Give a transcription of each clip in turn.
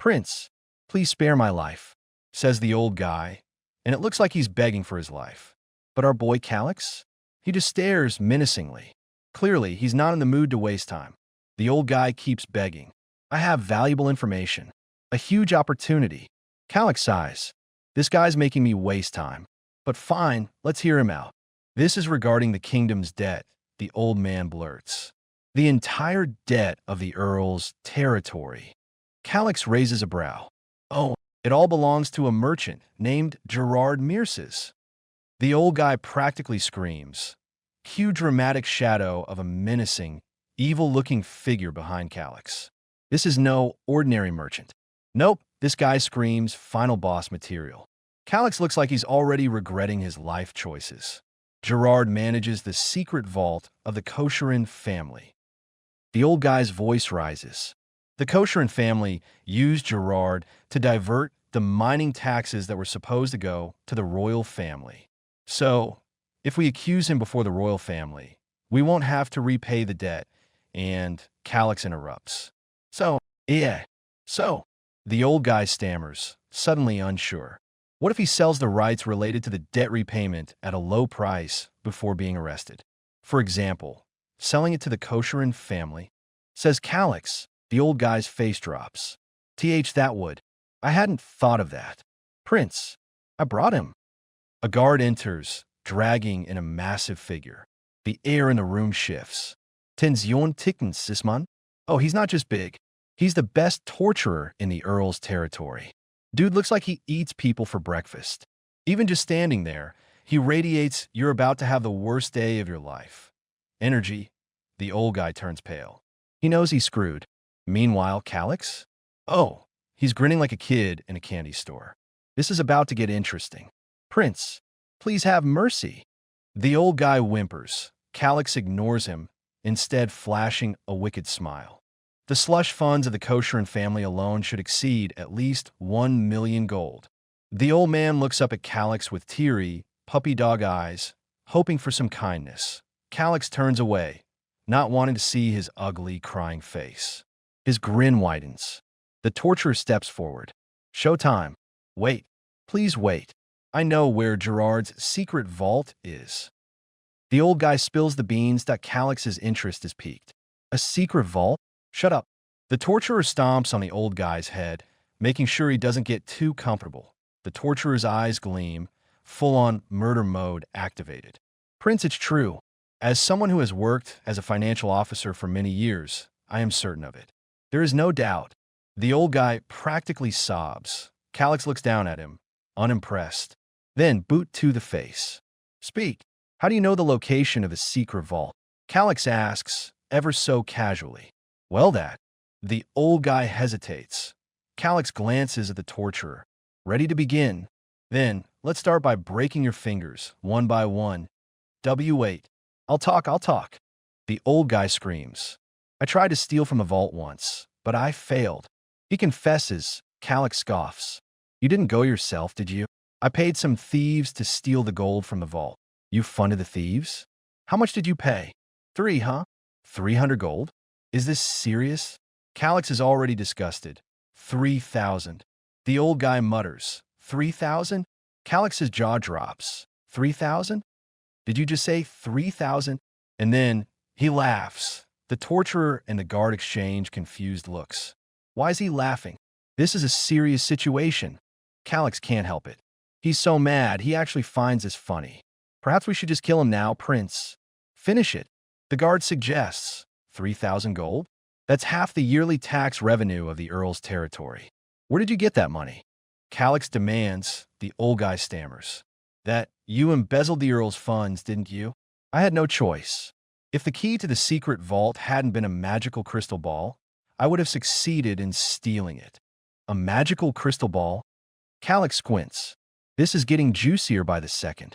"Prince, please spare my life," says the old guy, and it looks like he's begging for his life. But our boy Calyx? He just stares menacingly. Clearly, he's not in the mood to waste time. The old guy keeps begging. "I have valuable information. A huge opportunity." Calyx sighs. "This guy's making me waste time. But fine, let's hear him out." "This is regarding the kingdom's debt," the old man blurts. "The entire debt of the Earl's territory." Calyx raises a brow. "Oh, it all belongs to a merchant named Gerard Mearses." The old guy practically screams. Cue dramatic shadow of a menacing, evil-looking figure behind Calyx. This is no ordinary merchant. Nope, this guy screams final boss material. Calyx looks like he's already regretting his life choices. Gerard manages the secret vault of the Kosherin family. The old guy's voice rises. The Kosherin family used Gerard to divert the mining taxes that were supposed to go to the royal family. So, if we accuse him before the royal family, we won't have to repay the debt, and Calyx interrupts. So, the old guy stammers, suddenly unsure. What if he sells the rights related to the debt repayment at a low price before being arrested? For example, selling it to the Kosherin family? Says Calyx. The old guy's face drops. That would. I hadn't thought of that. Prince, I brought him. A guard enters, dragging in a massive figure. The air in the room shifts. Tension tickens, Sisman. Oh, he's not just big. He's the best torturer in the Earl's territory. Dude looks like he eats people for breakfast. Even just standing there, he radiates, "You're about to have the worst day of your life." Energy. The old guy turns pale. He knows he's screwed. Meanwhile, Calyx? Oh, he's grinning like a kid in a candy store. This is about to get interesting. "Prince, please have mercy." The old guy whimpers. Calyx ignores him, instead flashing a wicked smile. The slush funds of the Kosherin family alone should exceed at least 1 million gold. The old man looks up at Calyx with teary, puppy dog eyes, hoping for some kindness. Calyx turns away, not wanting to see his ugly, crying face. His grin widens. The torturer steps forward. "Showtime. Wait. Please wait. I know where Gerard's secret vault is." The old guy spills the beans that Calyx's interest is piqued. "A secret vault? Shut up." The torturer stomps on the old guy's head, making sure he doesn't get too comfortable. The torturer's eyes gleam, full-on murder mode activated. "Prince, it's true. As someone who has worked as a financial officer for many years, I am certain of it. There is no doubt." The old guy practically sobs. Calyx looks down at him, unimpressed. Then boot to the face. "Speak. How do you know the location of a secret vault?" Calyx asks, ever so casually. "Well, that." The old guy hesitates. Calyx glances at the torturer. "Ready to begin? Then, let's start by breaking your fingers, one by one." "Wait. I'll talk. The old guy screams. "I tried to steal from a vault once, but I failed." He confesses. Calyx scoffs. "You didn't go yourself, did you? I paid some thieves to steal the gold from the vault." "You funded the thieves? How much did you pay?" "3, huh? 300 gold? Is this serious?" Calyx is already disgusted. 3,000. The old guy mutters. 3,000? Calyx's jaw drops. 3,000? Did you just say 3,000? And then he laughs. The torturer and the guard exchange confused looks. Why is he laughing? This is a serious situation. Calyx can't help it. He's so mad, he actually finds this funny. "Perhaps we should just kill him now, Prince." "Finish it," the guard suggests. 3,000 gold? That's half the yearly tax revenue of the Earl's territory. Where did you get that money? Calyx demands. The old guy stammers. "That you embezzled the Earl's funds, didn't you?" "I had no choice. If the key to the secret vault hadn't been a magical crystal ball, I would have succeeded in stealing it." "A magical crystal ball?" Calyx squints. "This is getting juicier by the second.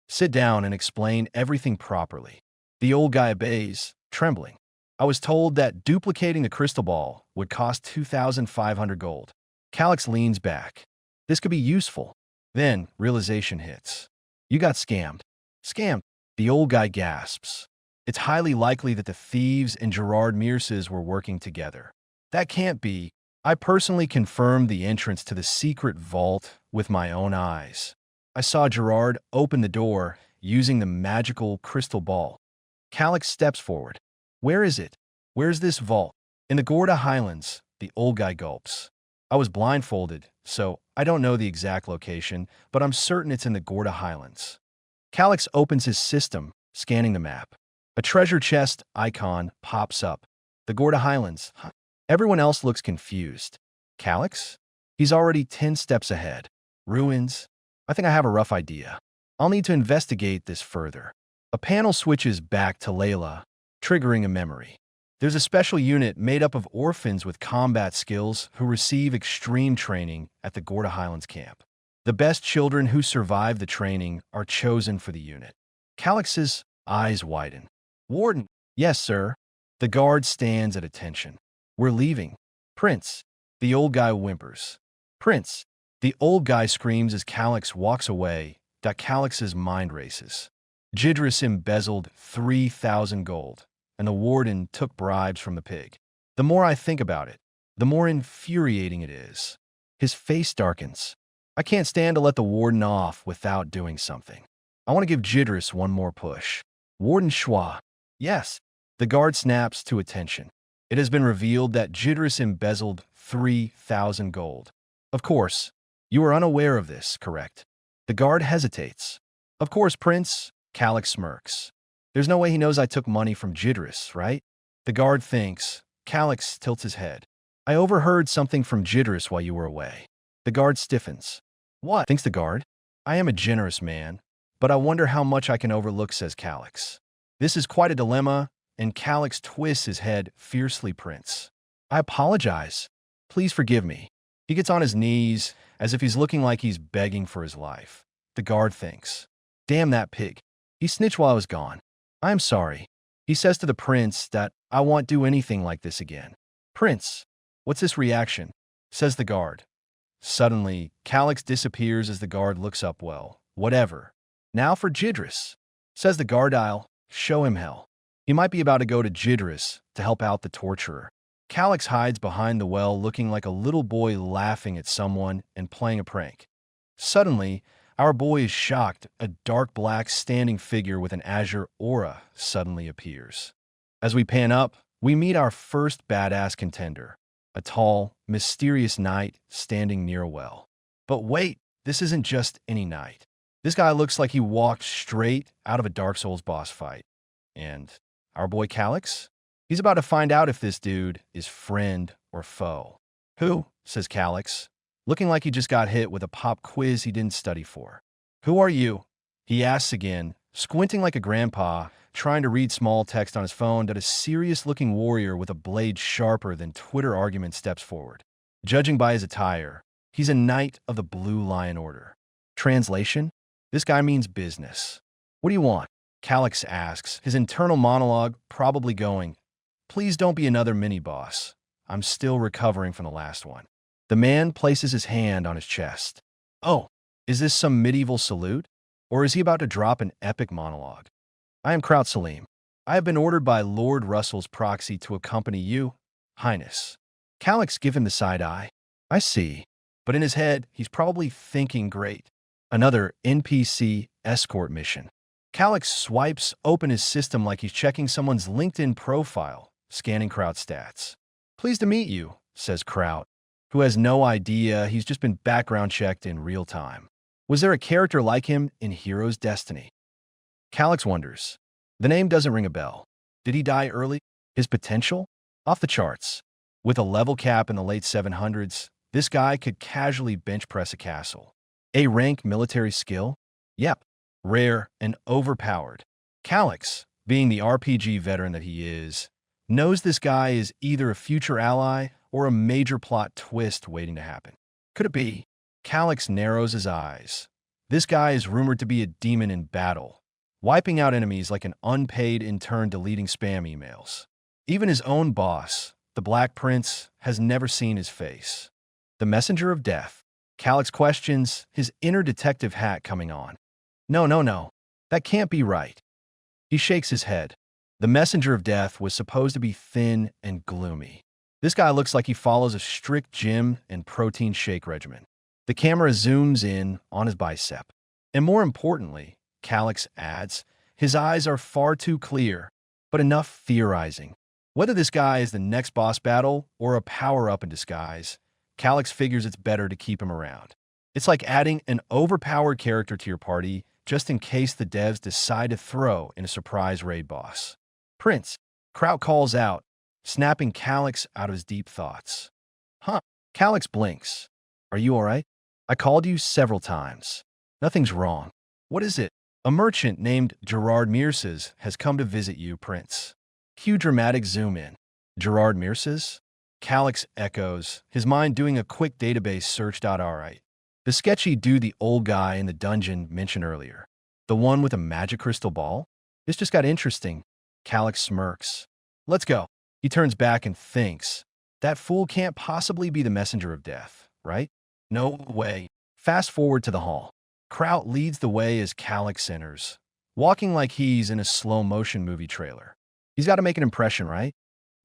Sit down and explain everything properly." The old guy obeys, trembling. "I was told that duplicating the crystal ball would cost 2,500 gold." Calyx leans back. "This could be useful." Then realization hits. "You got scammed." "Scammed?" The old guy gasps. "It's highly likely that the thieves and Gerard Mearses were working together." "That can't be." I personally confirmed the entrance to the secret vault with my own eyes. I saw Gerard open the door using the magical crystal ball. Calyx steps forward. Where is it? Where's this vault? In the Gorda Highlands, the old guy gulps. I was blindfolded, so I don't know the exact location, but I'm certain it's in the Gorda Highlands. Calyx opens his system, scanning the map. A treasure chest icon pops up. The Gorda Highlands. Huh. Everyone else looks confused. Calyx? He's already 10 steps ahead. Ruins? I think I have a rough idea. I'll need to investigate this further. A panel switches back to Layla, triggering a memory. There's a special unit made up of orphans with combat skills who receive extreme training at the Gorda Highlands camp. The best children who survive the training are chosen for the unit. Calyx's eyes widen. Warden. Yes, sir. The guard stands at attention. We're leaving. Prince. The old guy whimpers. Prince. The old guy screams as Calyx walks away. Calyx's mind races. Jidris embezzled 3,000 gold, and the warden took bribes from the pig. The more I think about it, the more infuriating it is. His face darkens. I can't stand to let the warden off without doing something. I want to give Jidris one more push. Warden Schwa. Yes. The guard snaps to attention. It has been revealed that Jidris embezzled 3,000 gold. Of course, you are unaware of this, correct? The guard hesitates. Of course, Prince. Calyx smirks. There's no way he knows I took money from Jidris, right? The guard thinks. Calyx tilts his head. I overheard something from Jidris while you were away. The guard stiffens. What? Thinks the guard. I am a generous man, but I wonder how much I can overlook, says Calyx. This is quite a dilemma, and Calyx twists his head fiercely. Prince. I apologize. Please forgive me. He gets on his knees, as if he's looking like he's begging for his life. The guard thinks. Damn that pig. He snitched while I was gone. I am sorry. He says to the prince that I won't do anything like this again. Prince, what's this reaction? Says the guard. Suddenly, Calyx disappears as the guard looks up. Well, whatever. Now for Jidris. Says the guard. I'll show him hell. He might be about to go to Jidris to help out the torturer. Calyx hides behind the well looking like a little boy laughing at someone and playing a prank. Suddenly, our boy is shocked. A dark black standing figure with an azure aura suddenly appears. As we pan up, we meet our first badass contender, a tall, mysterious knight standing near a well. But wait, this isn't just any knight. This guy looks like he walked straight out of a Dark Souls boss fight. And our boy Calyx? He's about to find out if this dude is friend or foe. Who? Says Calyx, looking like he just got hit with a pop quiz he didn't study for. Who are you? He asks again, squinting like a grandpa, trying to read small text on his phone. That a serious-looking warrior with a blade sharper than Twitter argument steps forward. Judging by his attire, he's a knight of the Blue Lion Order. Translation? This guy means business. What do you want? Calyx asks, his internal monologue probably going, please don't be another mini-boss. I'm still recovering from the last one. The man places his hand on his chest. Oh, is this some medieval salute? Or is he about to drop an epic monologue? I am Kraut Salim. I have been ordered by Lord Russell's proxy to accompany you, Highness. Calyx give him the side eye. I see. But in his head, he's probably thinking great. Another NPC escort mission. Calyx swipes open his system like he's checking someone's LinkedIn profile, scanning Kraut's stats. Pleased to meet you, says Kraut, who has no idea he's just been background checked in real time. Was there a character like him in Hero's Destiny? Calyx wonders. The name doesn't ring a bell. Did he die early? His potential? Off the charts. With a level cap in the late 700s, this guy could casually bench press a castle. A-rank military skill? Yep. Rare and overpowered. Calyx, being the RPG veteran that he is, knows this guy is either a future ally or a major plot twist waiting to happen. Could it be? Calyx narrows his eyes. This guy is rumored to be a demon in battle, wiping out enemies like an unpaid intern deleting spam emails. Even his own boss, the Black Prince, has never seen his face. The messenger of death. Calyx questions, his inner detective hat coming on. No. That can't be right. He shakes his head. The messenger of death was supposed to be thin and gloomy. This guy looks like he follows a strict gym and protein shake regimen. The camera zooms in on his bicep. And more importantly, Calyx adds, his eyes are far too clear, but enough theorizing. Whether this guy is the next boss battle or a power-up in disguise, Calyx figures it's better to keep him around. It's like adding an overpowered character to your party just in case the devs decide to throw in a surprise raid boss. Prince, Kraut calls out, snapping Calyx out of his deep thoughts. Huh? Calyx blinks. Are you all right? I called you several times. Nothing's wrong. What is it? A merchant named Gerard Mearses has come to visit you, Prince. Cue dramatic zoom in. Gerard Mearses? Calyx echoes, his mind doing a quick database search. Alright. The sketchy dude the old guy in the dungeon mentioned earlier. The one with a magic crystal ball? This just got interesting. Calyx smirks. Let's go. He turns back and thinks, that fool can't possibly be the messenger of death, right? No way. Fast forward to the hall. Kraut leads the way as Calyx enters, walking like he's in a slow-motion movie trailer. He's got to make an impression, right?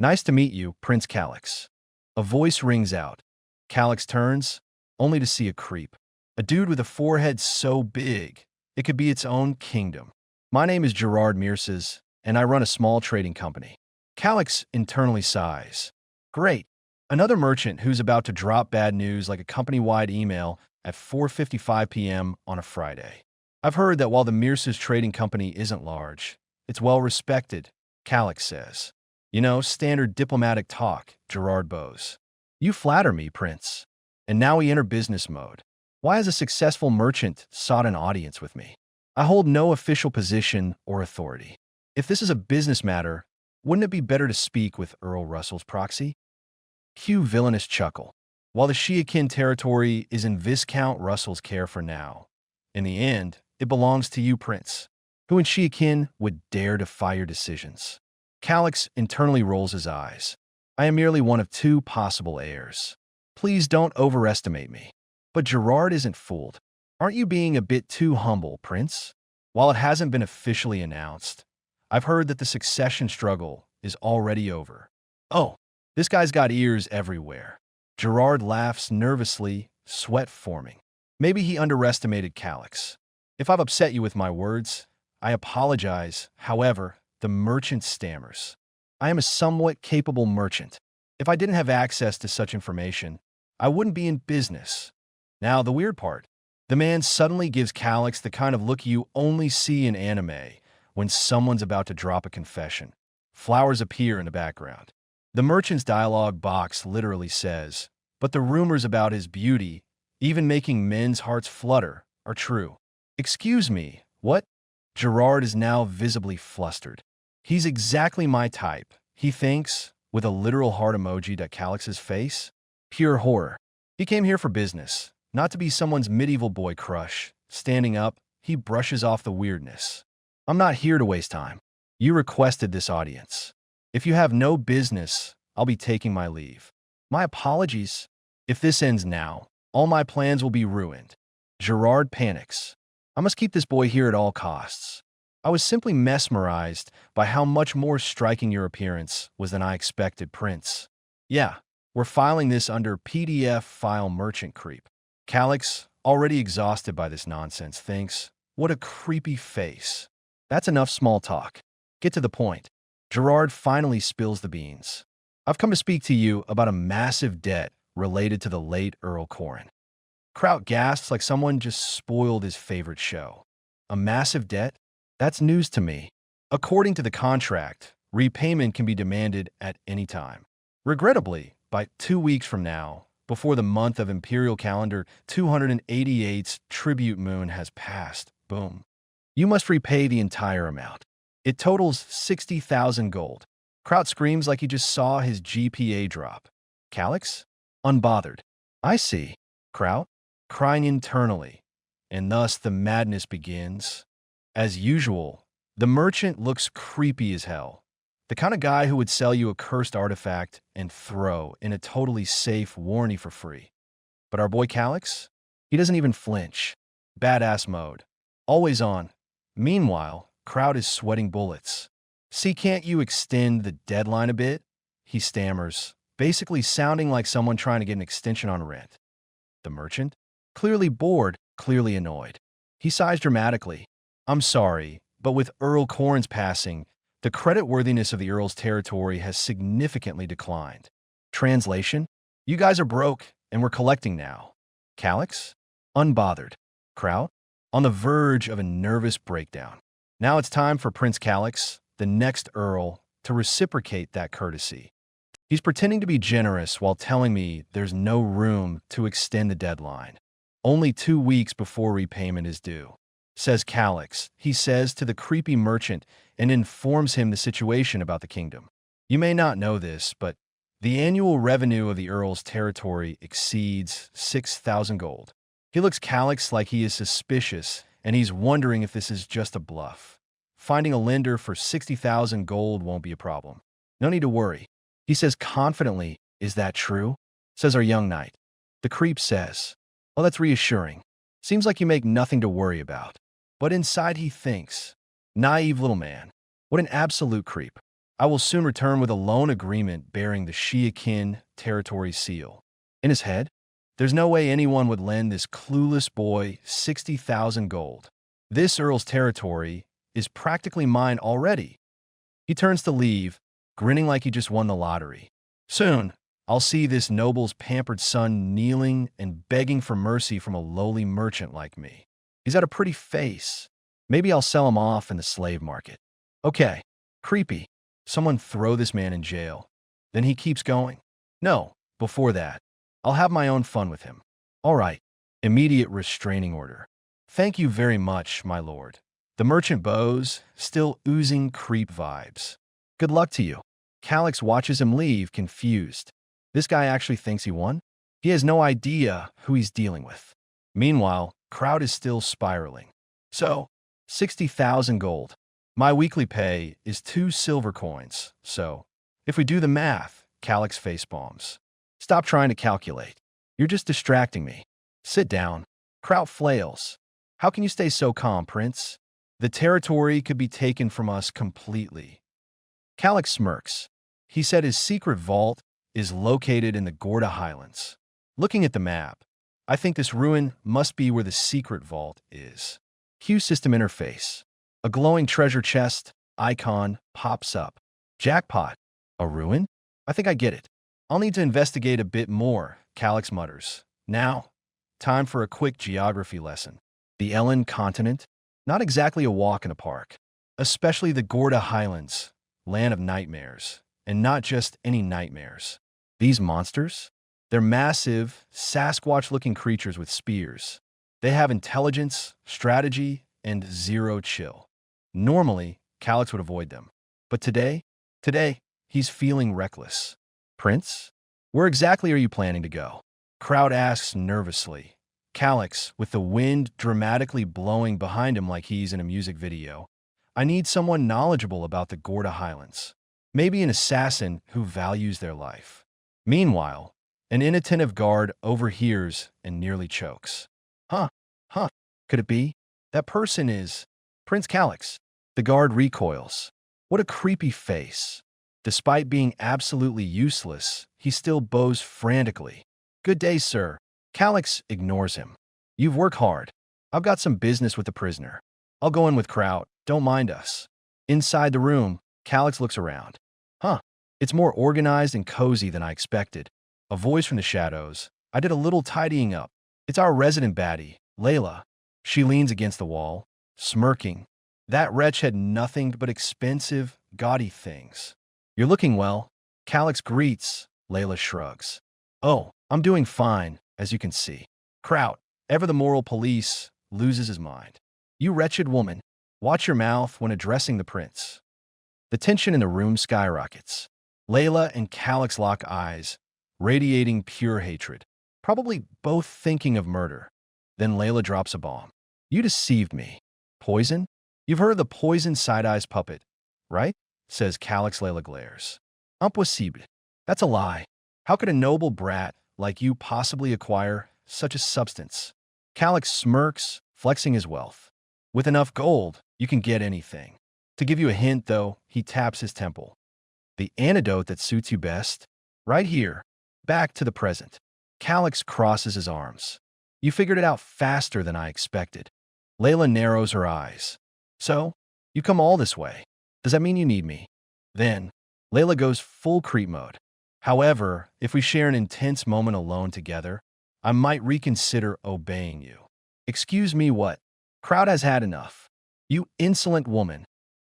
Nice to meet you, Prince Calyx. A voice rings out. Calyx turns, only to see a creep. A dude with a forehead so big, it could be its own kingdom. My name is Gerard Mearses, and I run a small trading company. Calyx internally sighs. Great. Another merchant who's about to drop bad news like a company-wide email at 4:55 p.m. on a Friday. I've heard that while the Mearses trading company isn't large, it's well-respected, Calyx says. You know, standard diplomatic talk, Gerard bows. You flatter me, Prince. And now we enter business mode. Why has a successful merchant sought an audience with me? I hold no official position or authority. If this is a business matter, wouldn't it be better to speak with Earl Russell's proxy? Cue villainous chuckle. While the Shiakin territory is in Viscount Russell's care for now, in the end, it belongs to you, Prince. Who in Shiakin would dare defy your decisions? Calyx internally rolls his eyes. I am merely one of two possible heirs. Please don't overestimate me. But Gerard isn't fooled. Aren't you being a bit too humble, Prince? While it hasn't been officially announced, I've heard that the succession struggle is already over. Oh, this guy's got ears everywhere. Gerard laughs nervously, sweat forming. Maybe he underestimated Calyx. If I've upset you with my words, I apologize. However, the merchant stammers. I am a somewhat capable merchant. If I didn't have access to such information, I wouldn't be in business. Now, the weird part. The man suddenly gives Calyx the kind of look you only see in anime when someone's about to drop a confession. Flowers appear in the background. The merchant's dialogue box literally says, but the rumors about his beauty, even making men's hearts flutter, are true. Excuse me, what? Gerard is now visibly flustered. He's exactly my type, he thinks, with a literal heart emoji to Calyx's face. Pure horror. He came here for business, not to be someone's medieval boy crush. Standing up, he brushes off the weirdness. I'm not here to waste time. You requested this audience. If you have no business, I'll be taking my leave. My apologies. If this ends now, all my plans will be ruined. Gerard panics. I must keep this boy here at all costs. I was simply mesmerized by how much more striking your appearance was than I expected, Prince. Yeah, we're filing this under PDF file merchant creep. Calyx, already exhausted by this nonsense, thinks, what a creepy face. That's enough small talk. Get to the point. Gerard finally spills the beans. I've come to speak to you about a massive debt related to the late Earl Corrin. Kraut gasps like someone just spoiled his favorite show. A massive debt? That's news to me. According to the contract, repayment can be demanded at any time. Regrettably, by 2 weeks from now, before the month of Imperial Calendar 288's tribute moon has passed, boom. You must repay the entire amount. It totals 60,000 gold. Kraut screams like he just saw his GPA drop. Calyx? Unbothered. I see. Kraut? Crying internally. And thus the madness begins. As usual, the merchant looks creepy as hell. The kind of guy who would sell you a cursed artifact and throw in a totally safe warranty for free. But our boy Calyx? He doesn't even flinch. Badass mode. Always on. Meanwhile, Kraut is sweating bullets. See, can't you extend the deadline a bit? He stammers. basically sounding like someone trying to get an extension on rent. The merchant? Clearly bored, clearly annoyed. He sighs dramatically. I'm sorry, but with Earl Corn's passing, the creditworthiness of the Earl's territory has significantly declined. Translation? You guys are broke, and we're collecting now. Calyx? Unbothered. Kraut? On the verge of a nervous breakdown. Now it's time for Prince Calyx, the next Earl, to reciprocate that courtesy. He's pretending to be generous while telling me there's no room to extend the deadline. Only 2 weeks before repayment is due, says Calyx. He says to the creepy merchant and informs him the situation about the kingdom. You may not know this, but the annual revenue of the Earl's territory exceeds 6,000 gold. He looks Calyx like he is suspicious, and he's wondering if this is just a bluff. Finding a lender for 60,000 gold won't be a problem. No need to worry. He says confidently, is that true? Says our young knight. The creep says, well, that's reassuring. Seems like you make nothing to worry about. But inside he thinks, naive little man. What an absolute creep. I will soon return with a loan agreement bearing the Shiakin territory seal. In his head, there's no way anyone would lend this clueless boy 60,000 gold. This Earl's territory is practically mine already. He turns to leave, grinning like he just won the lottery. Soon, I'll see this noble's pampered son kneeling and begging for mercy from a lowly merchant like me. He's got a pretty face. Maybe I'll sell him off in the slave market. Okay, creepy. Someone throw this man in jail. Then he keeps going. No, before that, I'll have my own fun with him. All right, immediate restraining order. Thank you very much, my lord. The merchant bows, still oozing creep vibes. Good luck to you. Calyx watches him leave, confused. This guy actually thinks he won? He has no idea who he's dealing with. Meanwhile, crowd is still spiraling. So, 60,000 gold. My weekly pay is 2 silver coins, so if we do the math, Calyx facepalms. Stop trying to calculate. You're just distracting me. Sit down. Kraut flails. How can you stay so calm, Prince? The territory could be taken from us completely. Calyx smirks. He said his secret vault is located in the Gorda Highlands. Looking at the map, I think this ruin must be where the secret vault is. Q system interface. A glowing treasure chest icon pops up. Jackpot. A ruin? I think I get it. I'll need to investigate a bit more, Calyx mutters. Now, time for a quick geography lesson. The Ellen continent? Not exactly a walk in the park. Especially the Gorda Highlands, land of nightmares. And not just any nightmares. These monsters? They're massive, Sasquatch-looking creatures with spears. They have intelligence, strategy, and zero chill. Normally, Calyx would avoid them. But today, he's feeling reckless. Prince? Where exactly are you planning to go? Crowd asks nervously. Calyx, with the wind dramatically blowing behind him like he's in a music video. I need someone knowledgeable about the Gorda Highlands. Maybe an assassin who values their life. Meanwhile, an inattentive guard overhears and nearly chokes. Huh, could it be? That person is Prince Calyx. The guard recoils. What a creepy face. Despite being absolutely useless, he still bows frantically. Good day, sir. Calyx ignores him. You've worked hard. I've got some business with the prisoner. I'll go in with Kraut. Don't mind us. Inside the room, Calyx looks around. It's more organized and cozy than I expected. A voice from the shadows. I did a little tidying up. It's our resident baddie, Layla. She leans against the wall, smirking. That wretch had nothing but expensive, gaudy things. You're looking well. Calyx greets. Layla shrugs. Oh, I'm doing fine, as you can see. Kraut, ever the moral police, loses his mind. You wretched woman, watch your mouth when addressing the prince. The tension in the room skyrockets. Layla and Calyx lock eyes, radiating pure hatred, probably both thinking of murder. Then Layla drops a bomb. You deceived me. Poison? You've heard of the poison side-eyes puppet, right? Says Calyx. Layla glares. Impossible. That's a lie. How could a noble brat like you possibly acquire such a substance? Calyx smirks, flexing his wealth. With enough gold, you can get anything. To give you a hint, though, he taps his temple. The antidote that suits you best? Right here, back to the present. Calix crosses his arms. You figured it out faster than I expected. Layla narrows her eyes. So, you come all this way. Does that mean you need me? Then, Layla goes full creep mode. However, if we share an intense moment alone together, I might reconsider obeying you. Excuse me, what? Crowd has had enough. You insolent woman.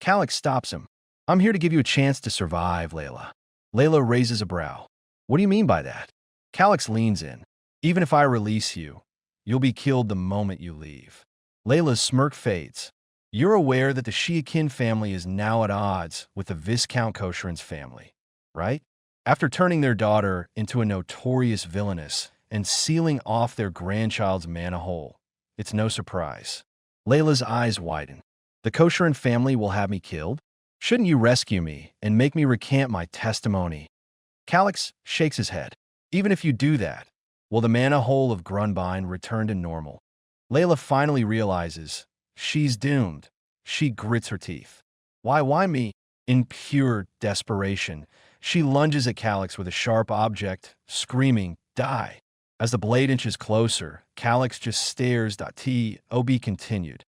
Calix stops him. I'm here to give you a chance to survive, Layla. Layla raises a brow. What do you mean by that? Calix leans in. Even if I release you, you'll be killed the moment you leave. Layla's smirk fades. You're aware that the Shiakin family is now at odds with the Viscount Kosheran's family, right? After turning their daughter into a notorious villainess and sealing off their grandchild's mana hole, it's no surprise. Layla's eyes widen. The Kosheran family will have me killed? Shouldn't you rescue me and make me recant my testimony? Calix shakes his head. Even if you do that, will the mana hole of Grunbein return to normal? Layla finally realizes she's doomed. She grits her teeth. Why me? In pure desperation, she lunges at Calix with a sharp object, screaming, die. As the blade inches closer, Calix just stares. Ob continued.